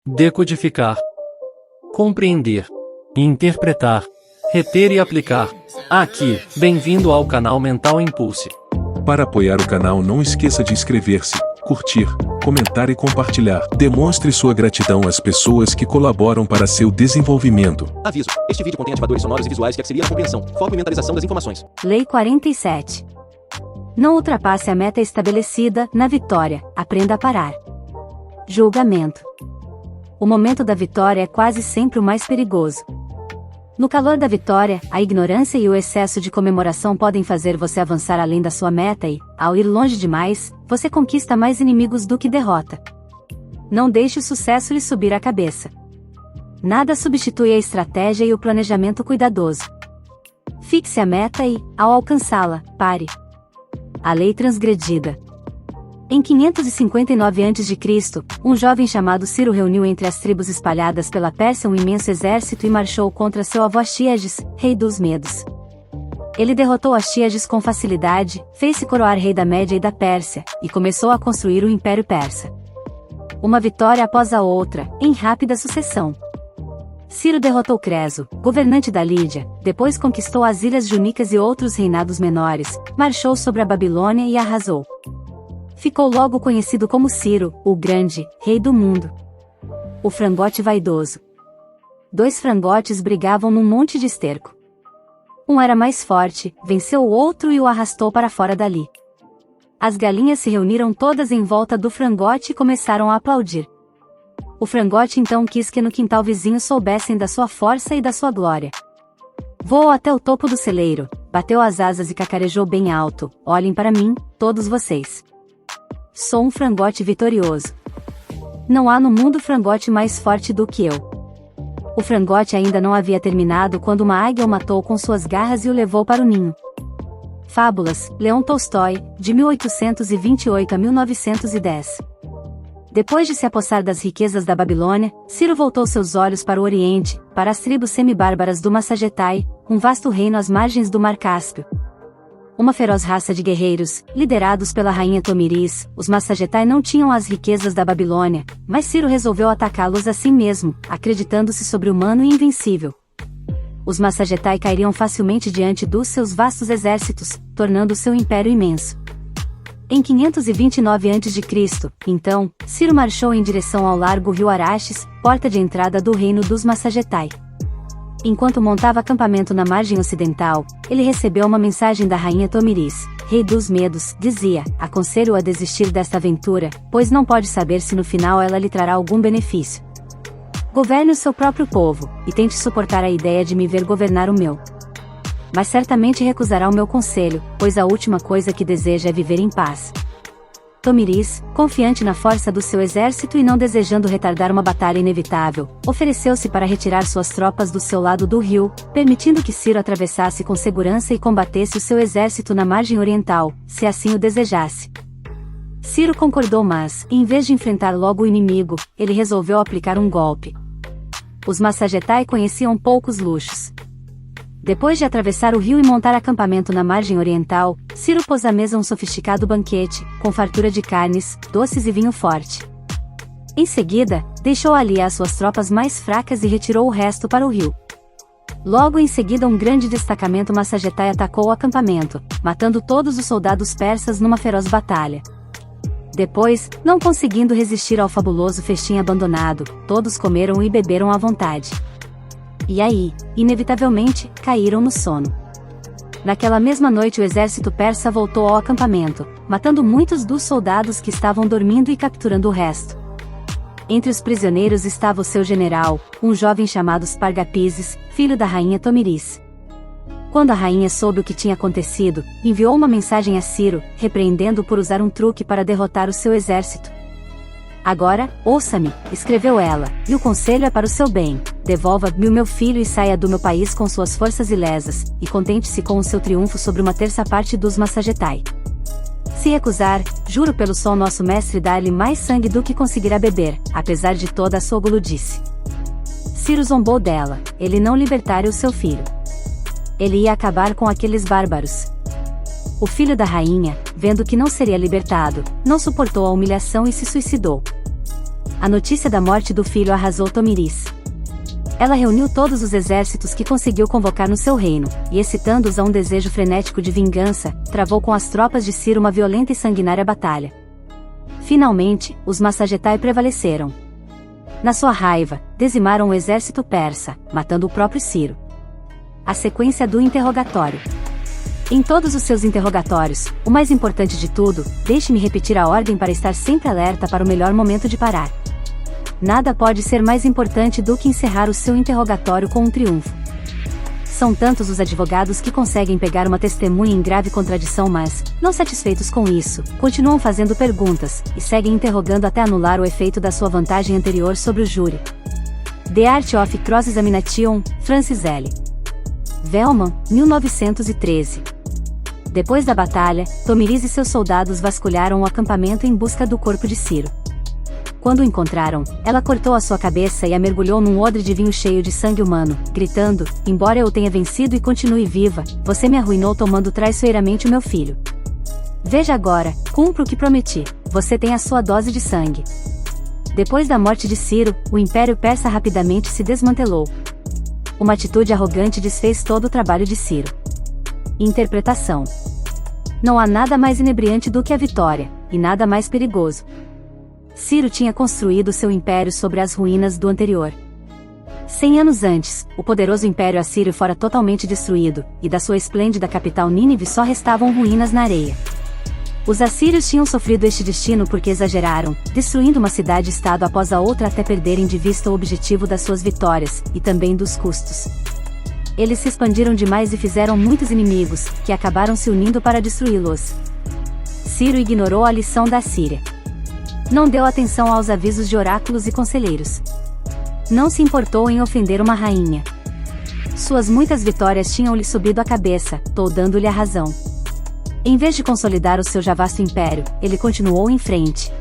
decodificar, compreender, interpretar, reter e aplicar. Aqui, bem-vindo ao canal Mental Impulse. Para apoiar o canal, não esqueça de inscrever-se, curtir, comentar e compartilhar. Demonstre sua gratidão às pessoas que colaboram para seu desenvolvimento. Aviso: este vídeo contém ativadores sonoros e visuais que auxiliam a compreensão, foco e mentalização das informações. Lei 47. Não ultrapasse a meta estabelecida. Na vitória, aprenda a parar. Julgamento. O momento da vitória é quase sempre o mais perigoso. No calor da vitória, a ignorância e o excesso de comemoração podem fazer você avançar além da sua meta e, ao ir longe demais, você conquista mais inimigos do que derrota. Não deixe o sucesso lhe subir a cabeça. Nada substitui a estratégia e o planejamento cuidadoso. Fixe a meta e, ao alcançá-la, pare. A lei transgredida. Em 559 a.C., um jovem chamado Ciro reuniu entre as tribos espalhadas pela Pérsia um imenso exército e marchou contra seu avô Astíages, rei dos Medos. Ele derrotou Astíages com facilidade, fez-se coroar rei da Média e da Pérsia, e começou a construir o Império Persa. Uma vitória após a outra, em rápida sucessão. Ciro derrotou Creso, governante da Lídia, depois conquistou as Ilhas Jônicas e outros reinados menores, marchou sobre a Babilônia e arrasou. Ficou logo conhecido como Ciro, o Grande, rei do mundo. O frangote vaidoso. Dois frangotes brigavam num monte de esterco. Um era mais forte, venceu o outro e o arrastou para fora dali. As galinhas se reuniram todas em volta do frangote e começaram a aplaudir. O frangote então quis que no quintal vizinho soubessem da sua força e da sua glória. Voou até o topo do celeiro, bateu as asas e cacarejou bem alto: olhem para mim, todos vocês. Sou um frangote vitorioso. Não há no mundo frangote mais forte do que eu. O frangote ainda não havia terminado quando uma águia o matou com suas garras e o levou para o ninho. Fábulas, Leão Tolstói, de 1828 a 1910. Depois de se apossar das riquezas da Babilônia, Ciro voltou seus olhos para o Oriente, para as tribos semibárbaras do Massagetai, um vasto reino às margens do Mar Cáspio. Uma feroz raça de guerreiros, liderados pela rainha Tomiris, os Massagetai não tinham as riquezas da Babilônia, mas Ciro resolveu atacá-los assim mesmo, acreditando-se sobre-humano e invencível. Os Massagetai cairiam facilmente diante dos seus vastos exércitos, tornando seu império imenso. Em 529 a.C., então, Ciro marchou em direção ao largo rio Araxes, porta de entrada do reino dos Massagetai. Enquanto montava acampamento na margem ocidental, ele recebeu uma mensagem da rainha Tomiris, rei dos Medos. Dizia: aconselho-o a desistir desta aventura, pois não pode saber se no final ela lhe trará algum benefício. Governe o seu próprio povo, e tente suportar a ideia de me ver governar o meu. Mas certamente recusará o meu conselho, pois a última coisa que deseja é viver em paz. Tomiris, confiante na força do seu exército e não desejando retardar uma batalha inevitável, ofereceu-se para retirar suas tropas do seu lado do rio, permitindo que Ciro atravessasse com segurança e combatesse o seu exército na margem oriental, se assim o desejasse. Ciro concordou, mas, em vez de enfrentar logo o inimigo, ele resolveu aplicar um golpe. Os Massagetai conheciam poucos luxos. Depois de atravessar o rio e montar acampamento na margem oriental, Ciro pôs à mesa um sofisticado banquete, com fartura de carnes, doces e vinho forte. Em seguida, deixou ali as suas tropas mais fracas e retirou o resto para o rio. Logo em seguida um grande destacamento Massagetai atacou o acampamento, matando todos os soldados persas numa feroz batalha. Depois, não conseguindo resistir ao fabuloso festim abandonado, todos comeram e beberam à vontade. E aí, inevitavelmente, caíram no sono. Naquela mesma noite o exército persa voltou ao acampamento, matando muitos dos soldados que estavam dormindo e capturando o resto. Entre os prisioneiros estava o seu general, um jovem chamado Spargapises, filho da rainha Tomiris. Quando a rainha soube o que tinha acontecido, enviou uma mensagem a Ciro, repreendendo-o por usar um truque para derrotar o seu exército. Agora, ouça-me, escreveu ela, e o conselho é para o seu bem: devolva-me o meu filho e saia do meu país com suas forças ilesas, e contente-se com o seu triunfo sobre uma terça parte dos Massagetai. Se recusar, juro pelo sol nosso mestre dar-lhe mais sangue do que conseguirá beber, apesar de toda a sua guludice. Ciro zombou dela, ele não libertaria o seu filho. Ele ia acabar com aqueles bárbaros. O filho da rainha, vendo que não seria libertado, não suportou a humilhação e se suicidou. A notícia da morte do filho arrasou Tomiris. Ela reuniu todos os exércitos que conseguiu convocar no seu reino, e excitando-os a um desejo frenético de vingança, travou com as tropas de Ciro uma violenta e sanguinária batalha. Finalmente, os Massagetai prevaleceram. Na sua raiva, dizimaram o exército persa, matando o próprio Ciro. A sequência do interrogatório. Em todos os seus interrogatórios, o mais importante de tudo, deixe-me repetir a ordem para estar sempre alerta para o melhor momento de parar. Nada pode ser mais importante do que encerrar o seu interrogatório com um triunfo. São tantos os advogados que conseguem pegar uma testemunha em grave contradição, mas, não satisfeitos com isso, continuam fazendo perguntas, e seguem interrogando até anular o efeito da sua vantagem anterior sobre o júri. The Art of Cross-Examination, Francis L. Velman, 1913. Depois da batalha, Tomiris e seus soldados vasculharam o acampamento em busca do corpo de Ciro. Quando o encontraram, ela cortou a sua cabeça e a mergulhou num odre de vinho cheio de sangue humano, gritando: embora eu tenha vencido e continue viva, você me arruinou tomando traiçoeiramente o meu filho. Veja agora, cumpro o que prometi, você tem a sua dose de sangue. Depois da morte de Ciro, o Império Persa rapidamente se desmantelou. Uma atitude arrogante desfez todo o trabalho de Ciro. Interpretação. Não há nada mais inebriante do que a vitória, e nada mais perigoso. Ciro tinha construído seu império sobre as ruínas do anterior. 100 anos antes, o poderoso império assírio fora totalmente destruído, e da sua esplêndida capital Nínive só restavam ruínas na areia. Os assírios tinham sofrido este destino porque exageraram, destruindo uma cidade-estado após a outra até perderem de vista o objetivo das suas vitórias, e também dos custos. Eles se expandiram demais e fizeram muitos inimigos, que acabaram se unindo para destruí-los. Ciro ignorou a lição da Síria. Não deu atenção aos avisos de oráculos e conselheiros. Não se importou em ofender uma rainha. Suas muitas vitórias tinham-lhe subido a cabeça, toldando-lhe a razão. Em vez de consolidar o seu já vasto império, ele continuou em frente.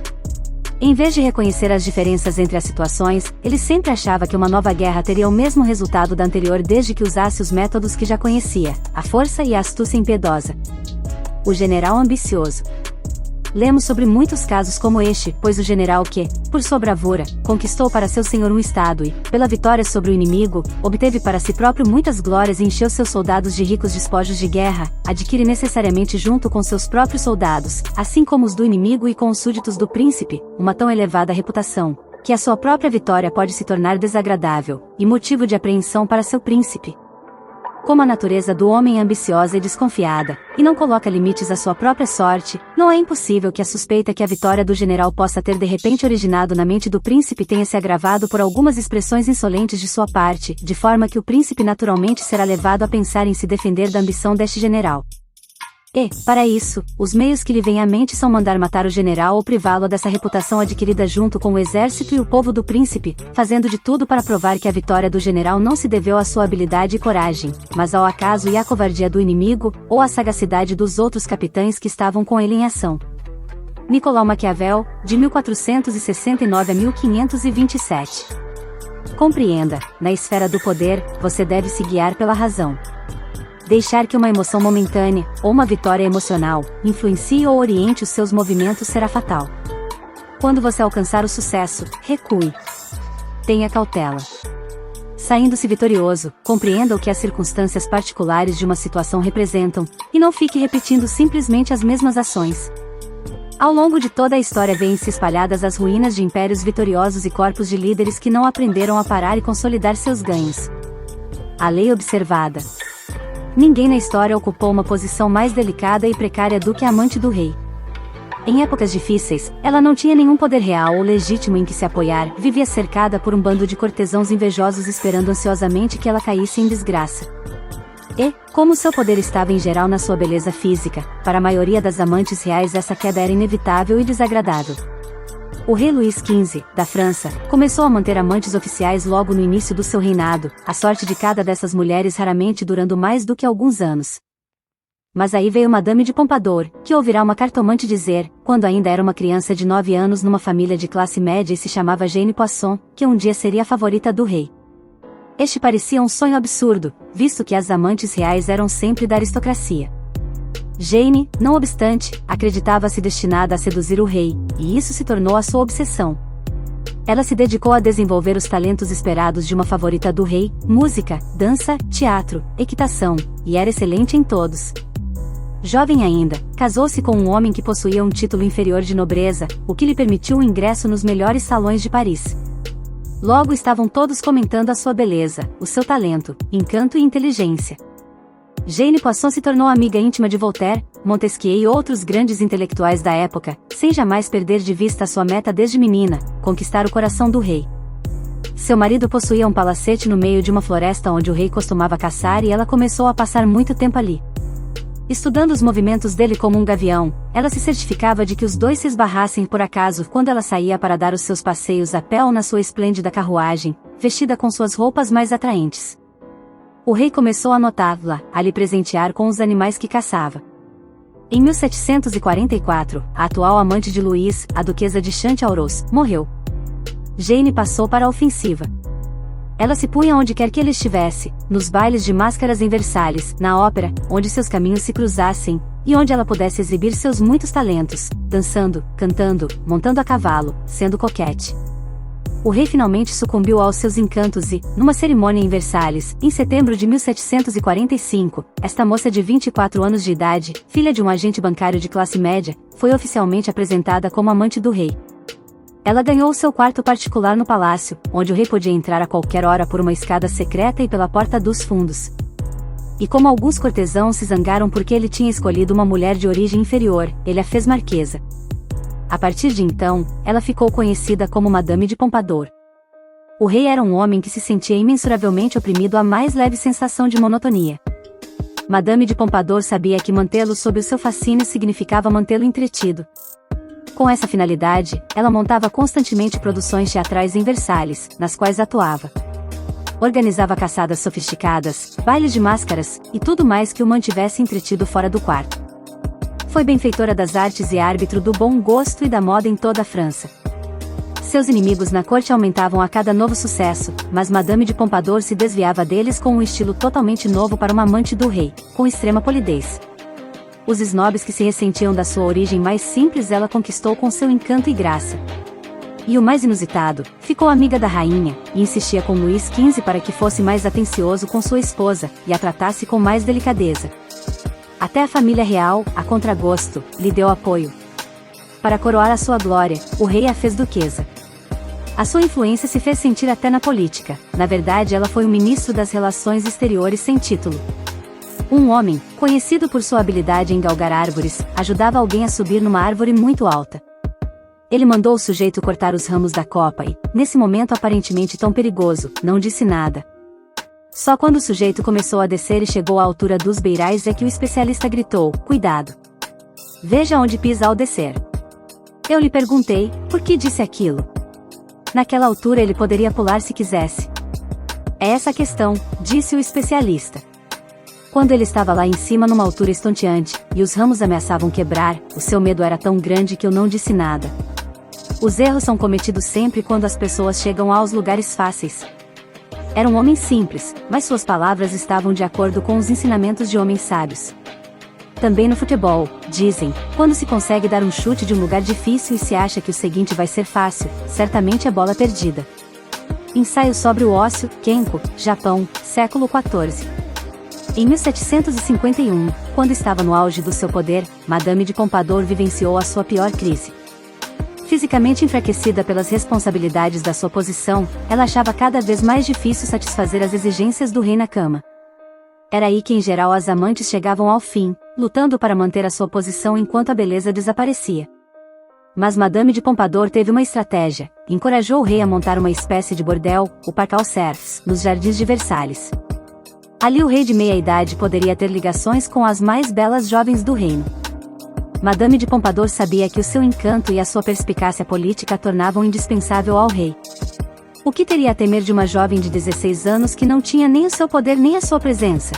Em vez de reconhecer as diferenças entre as situações, ele sempre achava que uma nova guerra teria o mesmo resultado da anterior desde que usasse os métodos que já conhecia, a força e a astúcia impiedosa. O general ambicioso. Lemos sobre muitos casos como este, pois o general que, por sua bravura, conquistou para seu senhor um estado e, pela vitória sobre o inimigo, obteve para si próprio muitas glórias e encheu seus soldados de ricos despojos de guerra, adquire necessariamente junto com seus próprios soldados, assim como os do inimigo e com os súditos do príncipe, uma tão elevada reputação, que a sua própria vitória pode se tornar desagradável, e motivo de apreensão para seu príncipe. Como a natureza do homem é ambiciosa e desconfiada, e não coloca limites à sua própria sorte, não é impossível que a suspeita que a vitória do general possa ter de repente originado na mente do príncipe tenha se agravado por algumas expressões insolentes de sua parte, de forma que o príncipe naturalmente será levado a pensar em se defender da ambição deste general. E, para isso, os meios que lhe vêm à mente são mandar matar o general ou privá-lo dessa reputação adquirida junto com o exército e o povo do príncipe, fazendo de tudo para provar que a vitória do general não se deveu à sua habilidade e coragem, mas ao acaso e à covardia do inimigo, ou à sagacidade dos outros capitães que estavam com ele em ação. Nicolau Maquiavel, de 1469 a 1527. Compreenda, na esfera do poder, você deve se guiar pela razão. Deixar que uma emoção momentânea, ou uma vitória emocional, influencie ou oriente os seus movimentos será fatal. Quando você alcançar o sucesso, recue. Tenha cautela. Saindo-se vitorioso, compreenda o que as circunstâncias particulares de uma situação representam, e não fique repetindo simplesmente as mesmas ações. Ao longo de toda a história vêm-se espalhadas as ruínas de impérios vitoriosos e corpos de líderes que não aprenderam a parar e consolidar seus ganhos. A lei observada. Ninguém na história ocupou uma posição mais delicada e precária do que a amante do rei. Em épocas difíceis, ela não tinha nenhum poder real ou legítimo em que se apoiar, vivia cercada por um bando de cortesãos invejosos esperando ansiosamente que ela caísse em desgraça. E, como seu poder estava em geral na sua beleza física, para a maioria das amantes reais essa queda era inevitável e desagradável. O rei Luís XV, da França, começou a manter amantes oficiais logo no início do seu reinado, a sorte de cada dessas mulheres raramente durando mais do que alguns anos. Mas aí veio Madame de Pompadour, que ouvirá uma cartomante dizer, quando ainda era uma criança de 9 anos numa família de classe média e se chamava Jane Poisson, que um dia seria a favorita do rei. Este parecia um sonho absurdo, visto que as amantes reais eram sempre da aristocracia. Jane, não obstante, acreditava-se destinada a seduzir o rei, e isso se tornou a sua obsessão. Ela se dedicou a desenvolver os talentos esperados de uma favorita do rei: música, dança, teatro, equitação, e era excelente em todos. Jovem ainda, casou-se com um homem que possuía um título inferior de nobreza, o que lhe permitiu o ingresso nos melhores salões de Paris. Logo estavam todos comentando a sua beleza, o seu talento, encanto e inteligência. Jane Poisson se tornou amiga íntima de Voltaire, Montesquieu e outros grandes intelectuais da época, sem jamais perder de vista a sua meta desde menina: conquistar o coração do rei. Seu marido possuía um palacete no meio de uma floresta onde o rei costumava caçar e ela começou a passar muito tempo ali. Estudando os movimentos dele como um gavião, ela se certificava de que os dois se esbarrassem por acaso quando ela saía para dar os seus passeios a pé ou na sua esplêndida carruagem, vestida com suas roupas mais atraentes. O rei começou a notá-la, a lhe presentear com os animais que caçava. Em 1744, a atual amante de Louis, a duquesa de Chanteauroux, morreu. Jane passou para a ofensiva. Ela se punha onde quer que ele estivesse, nos bailes de máscaras em Versalhes, na ópera, onde seus caminhos se cruzassem, e onde ela pudesse exibir seus muitos talentos, dançando, cantando, montando a cavalo, sendo coquette. O rei finalmente sucumbiu aos seus encantos e, numa cerimônia em Versalhes, em setembro de 1745, esta moça de 24 anos de idade, filha de um agente bancário de classe média, foi oficialmente apresentada como amante do rei. Ela ganhou seu quarto particular no palácio, onde o rei podia entrar a qualquer hora por uma escada secreta e pela porta dos fundos. E como alguns cortesãos se zangaram porque ele tinha escolhido uma mulher de origem inferior, ele a fez marquesa. A partir de então, ela ficou conhecida como Madame de Pompadour. O rei era um homem que se sentia imensuravelmente oprimido à mais leve sensação de monotonia. Madame de Pompadour sabia que mantê-lo sob o seu fascínio significava mantê-lo entretido. Com essa finalidade, ela montava constantemente produções teatrais em Versalhes, nas quais atuava. Organizava caçadas sofisticadas, bailes de máscaras, e tudo mais que o mantivesse entretido fora do quarto. Foi benfeitora das artes e árbitro do bom gosto e da moda em toda a França. Seus inimigos na corte aumentavam a cada novo sucesso, mas Madame de Pompadour se desviava deles com um estilo totalmente novo para uma amante do rei, com extrema polidez. Os snobs que se ressentiam da sua origem mais simples ela conquistou com seu encanto e graça. E o mais inusitado, ficou amiga da rainha, e insistia com Luís XV para que fosse mais atencioso com sua esposa, e a tratasse com mais delicadeza. Até a família real, a contragosto, lhe deu apoio. Para coroar a sua glória, o rei a fez duquesa. A sua influência se fez sentir até na política, na verdade ela foi o ministro das Relações Exteriores sem título. Um homem, conhecido por sua habilidade em galgar árvores, ajudava alguém a subir numa árvore muito alta. Ele mandou o sujeito cortar os ramos da copa e, nesse momento aparentemente tão perigoso, não disse nada. Só quando o sujeito começou a descer e chegou à altura dos beirais é que o especialista gritou: "Cuidado! Veja onde pisa ao descer." Eu lhe perguntei, por que disse aquilo? Naquela altura ele poderia pular se quisesse. É essa a questão, disse o especialista. Quando ele estava lá em cima numa altura estonteante, e os ramos ameaçavam quebrar, o seu medo era tão grande que eu não disse nada. Os erros são cometidos sempre quando as pessoas chegam aos lugares fáceis. Era um homem simples, mas suas palavras estavam de acordo com os ensinamentos de homens sábios. Também no futebol, dizem, quando se consegue dar um chute de um lugar difícil e se acha que o seguinte vai ser fácil, certamente é bola perdida. Ensaio sobre o ócio, Kenko, Japão, século XIV. Em 1751, quando estava no auge do seu poder, Madame de Pompadour vivenciou a sua pior crise. Fisicamente enfraquecida pelas responsabilidades da sua posição, ela achava cada vez mais difícil satisfazer as exigências do rei na cama. Era aí que em geral as amantes chegavam ao fim, lutando para manter a sua posição enquanto a beleza desaparecia. Mas Madame de Pompadour teve uma estratégia, encorajou o rei a montar uma espécie de bordel, o Parc aux Cerfs, nos jardins de Versalhes. Ali o rei de meia-idade poderia ter ligações com as mais belas jovens do reino. Madame de Pompadour sabia que o seu encanto e a sua perspicácia política a tornavam indispensável ao rei. O que teria a temer de uma jovem de 16 anos que não tinha nem o seu poder nem a sua presença?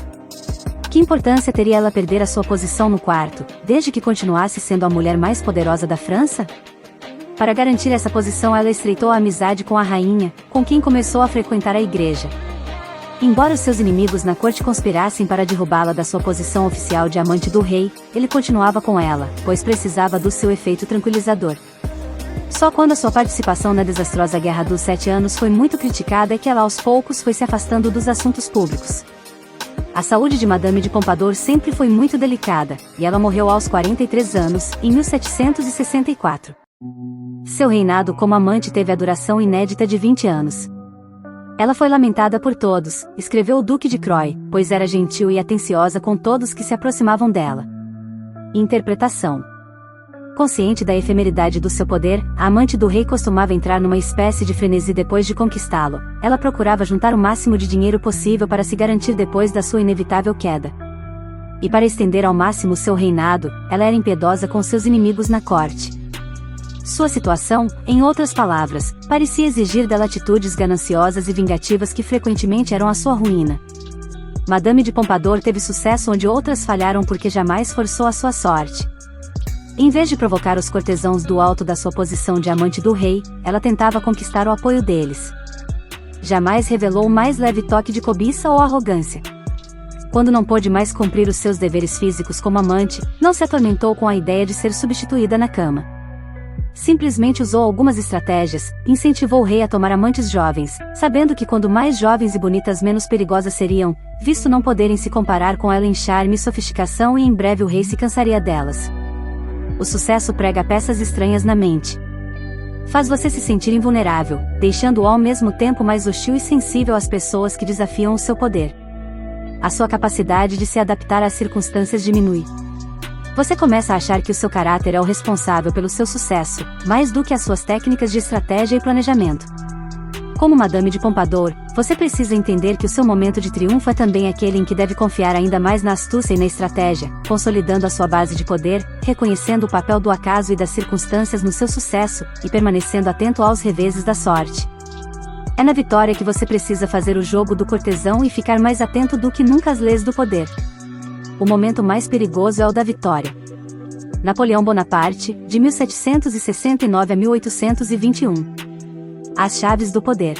Que importância teria ela perder a sua posição no quarto, desde que continuasse sendo a mulher mais poderosa da França? Para garantir essa posição ela estreitou a amizade com a rainha, com quem começou a frequentar a igreja. Embora os seus inimigos na corte conspirassem para derrubá-la da sua posição oficial de amante do rei, ele continuava com ela, pois precisava do seu efeito tranquilizador. Só quando a sua participação na desastrosa Guerra dos 7 Anos foi muito criticada é que ela aos poucos foi se afastando dos assuntos públicos. A saúde de Madame de Pompadour sempre foi muito delicada, e ela morreu aos 43 anos, em 1764. Seu reinado como amante teve a duração inédita de 20 anos. Ela foi lamentada por todos, escreveu o Duque de Croy, pois era gentil e atenciosa com todos que se aproximavam dela. Interpretação. Consciente da efemeridade do seu poder, a amante do rei costumava entrar numa espécie de frenesi depois de conquistá-lo. Ela procurava juntar o máximo de dinheiro possível para se garantir depois da sua inevitável queda. E para estender ao máximo seu reinado, ela era impiedosa com seus inimigos na corte. Sua situação, em outras palavras, parecia exigir dela atitudes gananciosas e vingativas que frequentemente eram a sua ruína. Madame de Pompadour teve sucesso onde outras falharam porque jamais forçou a sua sorte. Em vez de provocar os cortesãos do alto da sua posição de amante do rei, ela tentava conquistar o apoio deles. Jamais revelou o mais leve toque de cobiça ou arrogância. Quando não pôde mais cumprir os seus deveres físicos como amante, não se atormentou com a ideia de ser substituída na cama. Simplesmente usou algumas estratégias, incentivou o rei a tomar amantes jovens, sabendo que quando mais jovens e bonitas menos perigosas seriam, visto não poderem se comparar com ela em charme e sofisticação, e em breve o rei se cansaria delas. O sucesso prega peças estranhas na mente. Faz você se sentir invulnerável, deixando-o ao mesmo tempo mais hostil e sensível às pessoas que desafiam o seu poder. A sua capacidade de se adaptar às circunstâncias diminui. Você começa a achar que o seu caráter é o responsável pelo seu sucesso, mais do que as suas técnicas de estratégia e planejamento. Como Madame de Pompadour, você precisa entender que o seu momento de triunfo é também aquele em que deve confiar ainda mais na astúcia e na estratégia, consolidando a sua base de poder, reconhecendo o papel do acaso e das circunstâncias no seu sucesso, e permanecendo atento aos reveses da sorte. É na vitória que você precisa fazer o jogo do cortesão e ficar mais atento do que nunca às leis do poder. O momento mais perigoso é o da vitória. Napoleão Bonaparte, de 1769 a 1821. As chaves do poder.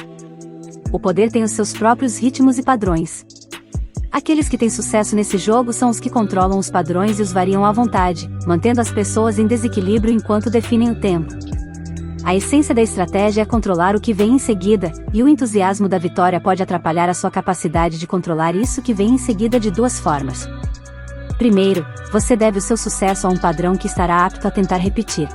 O poder tem os seus próprios ritmos e padrões. Aqueles que têm sucesso nesse jogo são os que controlam os padrões e os variam à vontade, mantendo as pessoas em desequilíbrio enquanto definem o tempo. A essência da estratégia é controlar o que vem em seguida, e o entusiasmo da vitória pode atrapalhar a sua capacidade de controlar isso que vem em seguida de duas formas. Primeiro, você deve o seu sucesso a um padrão que estará apto a tentar repetir.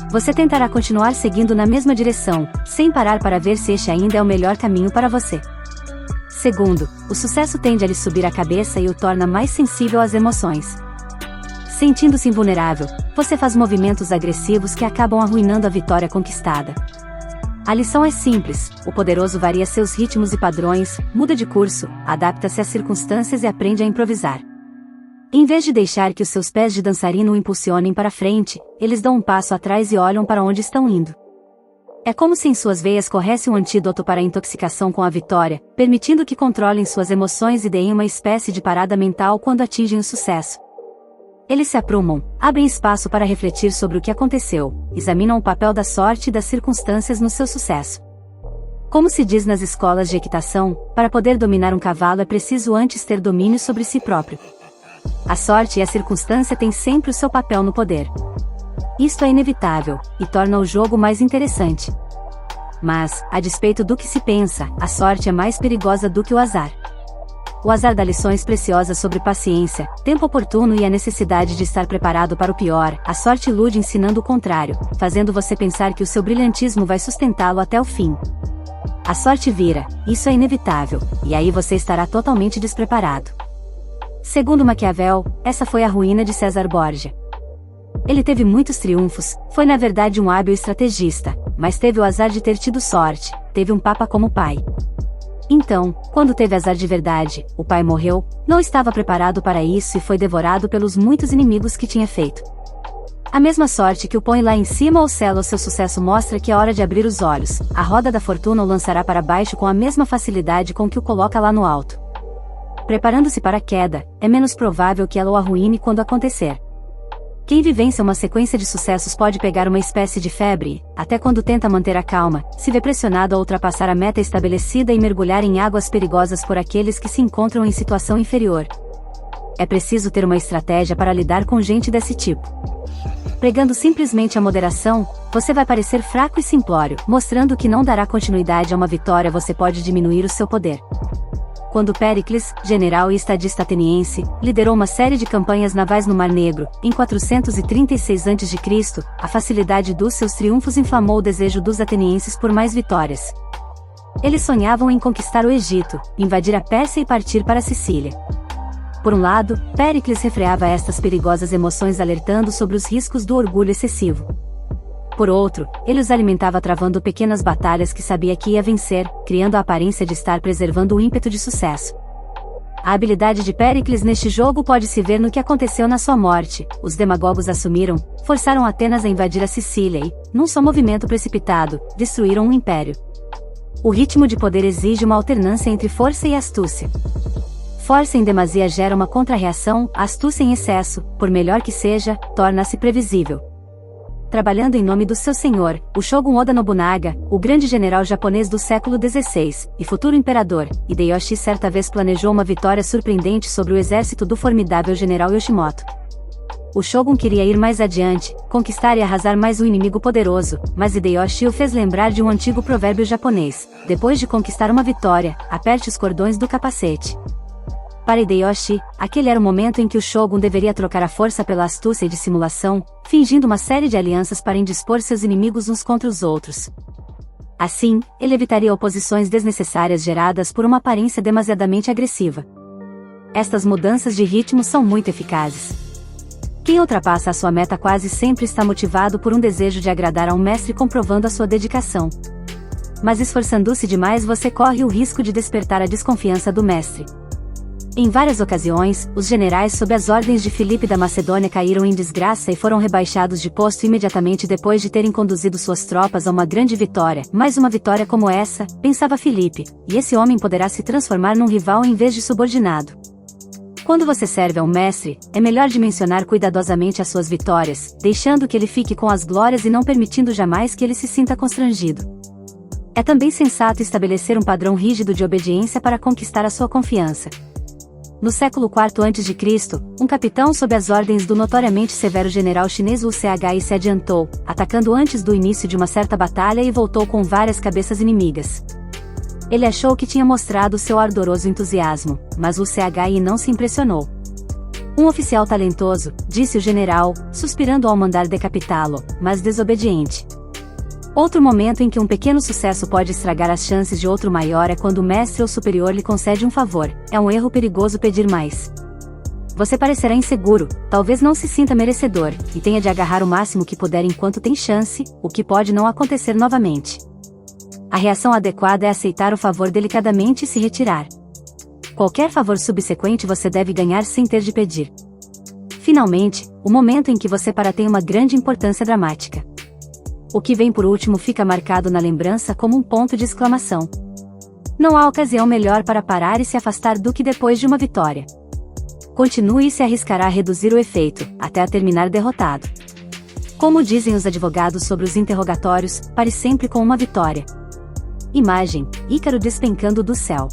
Você tentará continuar seguindo na mesma direção, sem parar para ver se este ainda é o melhor caminho para você. Segundo, o sucesso tende a lhe subir a cabeça e o torna mais sensível às emoções. Sentindo-se invulnerável, você faz movimentos agressivos que acabam arruinando a vitória conquistada. A lição é simples: o poderoso varia seus ritmos e padrões, muda de curso, adapta-se às circunstâncias e aprende a improvisar. Em vez de deixar que os seus pés de dançarino o impulsionem para frente, eles dão um passo atrás e olham para onde estão indo. É como se em suas veias corresse um antídoto para a intoxicação com a vitória, permitindo que controlem suas emoções e deem uma espécie de parada mental quando atingem o sucesso. Eles se aprumam, abrem espaço para refletir sobre o que aconteceu, examinam o papel da sorte e das circunstâncias no seu sucesso. Como se diz nas escolas de equitação, para poder dominar um cavalo é preciso antes ter domínio sobre si próprio. A sorte e a circunstância têm sempre o seu papel no poder. Isto é inevitável, e torna o jogo mais interessante. Mas, a despeito do que se pensa, a sorte é mais perigosa do que o azar. O azar dá lições preciosas sobre paciência, tempo oportuno e a necessidade de estar preparado para o pior. A sorte ilude ensinando o contrário, fazendo você pensar que o seu brilhantismo vai sustentá-lo até o fim. A sorte vira, isso é inevitável, e aí você estará totalmente despreparado. Segundo Maquiavel, essa foi a ruína de César Borgia. Ele teve muitos triunfos, foi na verdade um hábil estrategista, mas teve o azar de ter tido sorte, teve um papa como pai. Então, quando teve azar de verdade, o pai morreu, não estava preparado para isso e foi devorado pelos muitos inimigos que tinha feito. A mesma sorte que o põe lá em cima ou sela o seu sucesso mostra que é hora de abrir os olhos, a roda da fortuna o lançará para baixo com a mesma facilidade com que o coloca lá no alto. Preparando-se para a queda, é menos provável que ela o arruíne quando acontecer. Quem vivencia uma sequência de sucessos pode pegar uma espécie de febre, até quando tenta manter a calma, se vê pressionado a ultrapassar a meta estabelecida e mergulhar em águas perigosas por aqueles que se encontram em situação inferior. É preciso ter uma estratégia para lidar com gente desse tipo. Pregando simplesmente a moderação, você vai parecer fraco e simplório, mostrando que não dará continuidade a uma vitória. Você pode diminuir o seu poder. Quando Péricles, general e estadista ateniense, liderou uma série de campanhas navais no Mar Negro, em 436 a.C., a facilidade dos seus triunfos inflamou o desejo dos atenienses por mais vitórias. Eles sonhavam em conquistar o Egito, invadir a Pérsia e partir para a Sicília. Por um lado, Péricles refreava estas perigosas emoções alertando sobre os riscos do orgulho excessivo. Por outro, ele os alimentava travando pequenas batalhas que sabia que ia vencer, criando a aparência de estar preservando o ímpeto de sucesso. A habilidade de Péricles neste jogo pode se ver no que aconteceu na sua morte. Os demagogos forçaram Atenas a invadir a Sicília e, num só movimento precipitado, destruíram um império. O ritmo de poder exige uma alternância entre força e astúcia. Força em demasia gera uma contra-reação, astúcia em excesso, por melhor que seja, torna-se previsível. Trabalhando em nome do seu senhor, o Shogun Oda Nobunaga, o grande general japonês do século XVI, e futuro imperador, Hideyoshi certa vez planejou uma vitória surpreendente sobre o exército do formidável general Yoshimoto. O Shogun queria ir mais adiante, conquistar e arrasar mais um inimigo poderoso, mas Hideyoshi o fez lembrar de um antigo provérbio japonês: depois de conquistar uma vitória, aperte os cordões do capacete. Para Hideyoshi, aquele era o momento em que o Shogun deveria trocar a força pela astúcia e dissimulação, fingindo uma série de alianças para indispor seus inimigos uns contra os outros. Assim, ele evitaria oposições desnecessárias geradas por uma aparência demasiadamente agressiva. Estas mudanças de ritmo são muito eficazes. Quem ultrapassa a sua meta quase sempre está motivado por um desejo de agradar a um mestre, comprovando a sua dedicação. Mas esforçando-se demais, você corre o risco de despertar a desconfiança do mestre. Em várias ocasiões, os generais sob as ordens de Filipe da Macedônia caíram em desgraça e foram rebaixados de posto imediatamente depois de terem conduzido suas tropas a uma grande vitória. Mais uma vitória como essa, pensava Filipe, e esse homem poderá se transformar num rival em vez de subordinado. Quando você serve a um mestre, é melhor dimensionar cuidadosamente as suas vitórias, deixando que ele fique com as glórias e não permitindo jamais que ele se sinta constrangido. É também sensato estabelecer um padrão rígido de obediência para conquistar a sua confiança. No século IV a.C., um capitão sob as ordens do notoriamente severo general chinês Wu Ch se adiantou, atacando antes do início de uma certa batalha e voltou com várias cabeças inimigas. Ele achou que tinha mostrado seu ardoroso entusiasmo, mas Wu Ch não se impressionou. Um oficial talentoso, disse o general, suspirando ao mandar decapitá-lo, mas desobediente. Outro momento em que um pequeno sucesso pode estragar as chances de outro maior é quando o mestre ou superior lhe concede um favor. É um erro perigoso pedir mais. Você parecerá inseguro, talvez não se sinta merecedor, e tenha de agarrar o máximo que puder enquanto tem chance, o que pode não acontecer novamente. A reação adequada é aceitar o favor delicadamente e se retirar. Qualquer favor subsequente você deve ganhar sem ter de pedir. Finalmente, o momento em que você para tem uma grande importância dramática. O que vem por último fica marcado na lembrança como um ponto de exclamação. Não há ocasião melhor para parar e se afastar do que depois de uma vitória. Continue e se arriscará a reduzir o efeito, até a terminar derrotado. Como dizem os advogados sobre os interrogatórios, pare sempre com uma vitória. Imagem: Ícaro despencando do céu.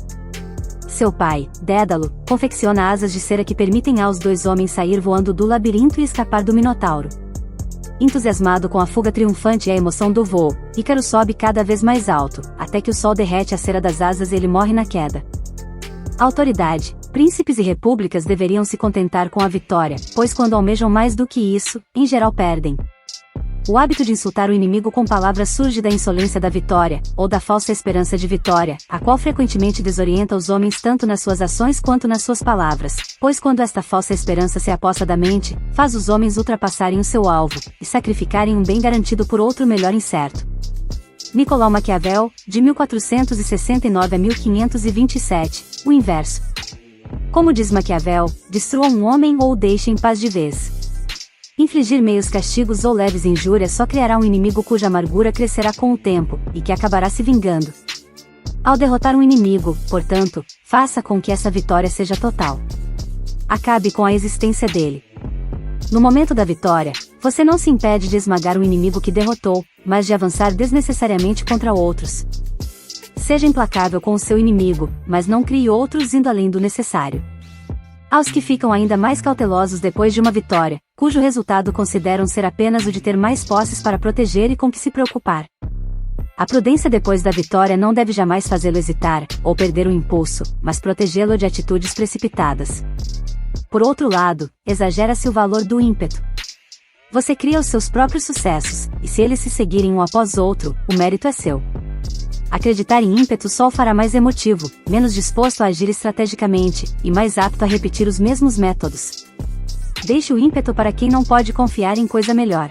Seu pai, Dédalo, confecciona asas de cera que permitem aos dois homens sair voando do labirinto e escapar do Minotauro. Entusiasmado com a fuga triunfante e a emoção do voo, Ícaro sobe cada vez mais alto, até que o sol derrete a cera das asas e ele morre na queda. Autoridade, príncipes e repúblicas deveriam se contentar com a vitória, pois quando almejam mais do que isso, em geral perdem. O hábito de insultar o inimigo com palavras surge da insolência da vitória, ou da falsa esperança de vitória, a qual frequentemente desorienta os homens tanto nas suas ações quanto nas suas palavras, pois quando esta falsa esperança se aposta da mente, faz os homens ultrapassarem o seu alvo, e sacrificarem um bem garantido por outro melhor incerto. Nicolau Maquiavel, de 1469 a 1527, o inverso. Como diz Maquiavel, destrua um homem ou o deixe em paz de vez. Infligir meios castigos ou leves injúrias só criará um inimigo cuja amargura crescerá com o tempo, e que acabará se vingando. Ao derrotar um inimigo, portanto, faça com que essa vitória seja total. Acabe com a existência dele. No momento da vitória, você não se impede de esmagar o inimigo que derrotou, mas de avançar desnecessariamente contra outros. Seja implacável com o seu inimigo, mas não crie outros indo além do necessário. Aos que ficam ainda mais cautelosos depois de uma vitória, cujo resultado consideram ser apenas o de ter mais posses para proteger e com que se preocupar. A prudência depois da vitória não deve jamais fazê-lo hesitar, ou perder o impulso, mas protegê-lo de atitudes precipitadas. Por outro lado, exagera-se o valor do ímpeto. Você cria os seus próprios sucessos, e se eles se seguirem um após outro, o mérito é seu. Acreditar em ímpeto só o fará mais emotivo, menos disposto a agir estrategicamente, e mais apto a repetir os mesmos métodos. Deixe o ímpeto para quem não pode confiar em coisa melhor.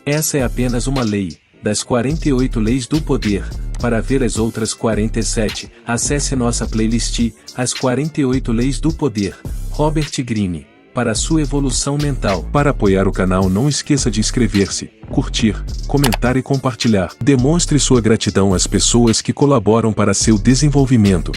Essa é apenas uma lei, das 48 leis do poder. Para ver as outras 47, acesse nossa playlist, As 48 Leis do Poder, Robert Greene, para sua evolução mental. Para apoiar o canal, não esqueça de inscrever-se, curtir, comentar e compartilhar. Demonstre sua gratidão às pessoas que colaboram para seu desenvolvimento.